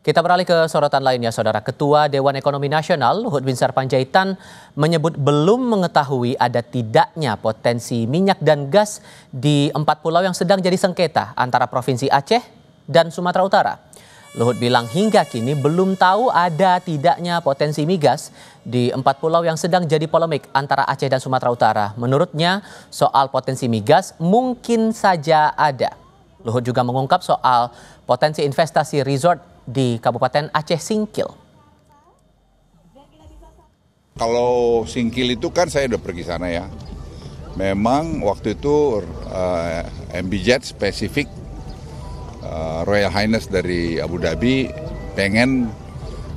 Kita beralih ke sorotan lainnya, Saudara. Ketua Dewan Ekonomi Nasional, Luhut Binsar Panjaitan, menyebut belum mengetahui ada tidaknya potensi minyak dan gas di 4 pulau yang sedang jadi sengketa antara Provinsi Aceh dan Sumatera Utara. Luhut bilang hingga kini belum tahu ada tidaknya potensi migas di 4 pulau yang sedang jadi polemik antara Aceh dan Sumatera Utara. Menurutnya, soal potensi migas mungkin saja ada. Luhut juga mengungkap soal potensi investasi resort di Kabupaten Aceh Singkil. Kalau Singkil itu kan saya udah pergi sana ya. Memang waktu itu MBZ spesifik Royal Highness dari Abu Dhabi pengen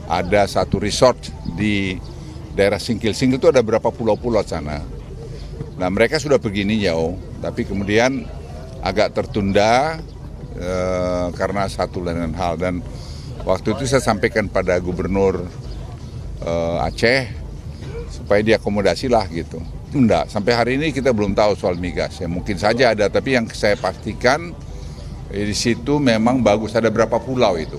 ada satu resort di daerah Singkil. Singkil itu ada berapa pulau-pulau sana. Nah mereka sudah begini jauh, tapi kemudian agak tertunda karena satu lain hal. Dan waktu itu saya sampaikan pada Gubernur Aceh supaya diakomodasi lah gitu. Enggak, sampai hari ini kita belum tahu soal migas. Ya, mungkin saja ada, tapi yang saya pastikan di situ memang bagus. Ada berapa pulau itu?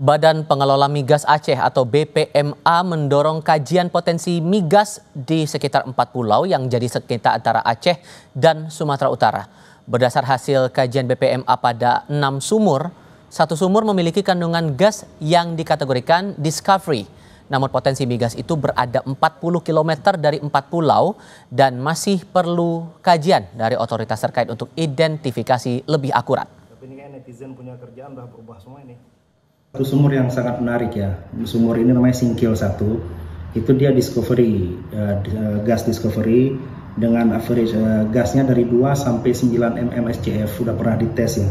Badan Pengelola Migas Aceh atau BPMA mendorong kajian potensi migas di sekitar 4 pulau yang jadi sengketa antara Aceh dan Sumatera Utara. Berdasar hasil kajian BPMA pada 6 sumur, satu sumur memiliki kandungan gas yang dikategorikan discovery. Namun potensi migas itu berada 40 km dari 4 pulau dan masih perlu kajian dari otoritas terkait untuk identifikasi lebih akurat. Tapi ini kayak netizen punya kerjaan udah berubah semua ini. Satu sumur yang sangat menarik ya. Sumur ini namanya Singkil 1. Itu dia discovery, gas discovery dengan average gasnya dari 2 sampai 9 mmscf. Sudah pernah dites ya.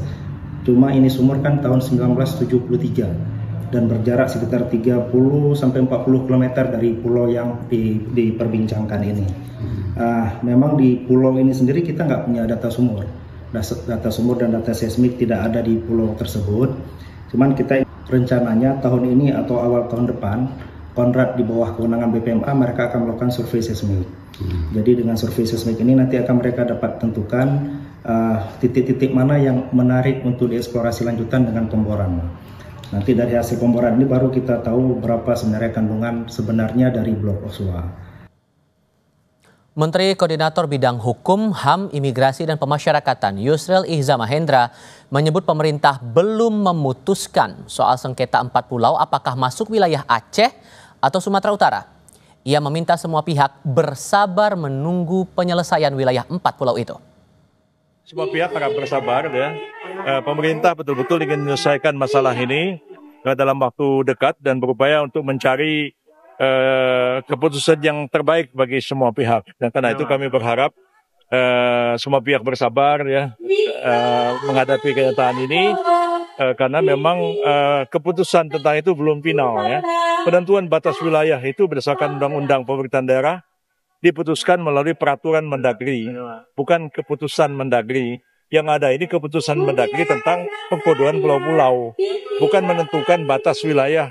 Cuma ini sumur kan tahun 1973 dan berjarak sekitar 30 sampai 40 km dari pulau yang diperbincangkan ini. Memang di pulau ini sendiri kita nggak punya data sumur. Data sumur dan data seismik tidak ada di pulau tersebut. Cuman kita rencananya tahun ini atau awal tahun depan, Konrad di bawah kewenangan BPMA mereka akan melakukan survei seismik. Jadi dengan survei seismik ini nanti akan mereka dapat tentukan titik-titik mana yang menarik untuk dieksplorasi lanjutan dengan pemboran. Nanti dari hasil pemboran ini baru kita tahu berapa sebenarnya kandungan sebenarnya dari blok Oswa. Menteri Koordinator Bidang Hukum, HAM, Imigrasi dan Pemasyarakatan Yusril Ihza Mahendra menyebut pemerintah belum memutuskan soal sengketa 4 pulau apakah masuk wilayah Aceh atau Sumatera Utara. Ia meminta semua pihak bersabar menunggu penyelesaian wilayah 4 pulau itu. Semua pihak harap bersabar ya. Pemerintah betul-betul ingin menyelesaikan masalah ini dalam waktu dekat dan berupaya untuk mencari keputusan yang terbaik bagi semua pihak. Dan karena itu kami berharap semua pihak bersabar ya menghadapi kenyataan ini karena memang keputusan tentang itu belum final ya. Penentuan batas wilayah itu berdasarkan undang-undang pemerintahan daerah diputuskan melalui peraturan Mendagri, bukan keputusan Mendagri. Yang ada ini keputusan Mendagri tentang pengkodoan pulau-pulau, bukan menentukan batas wilayah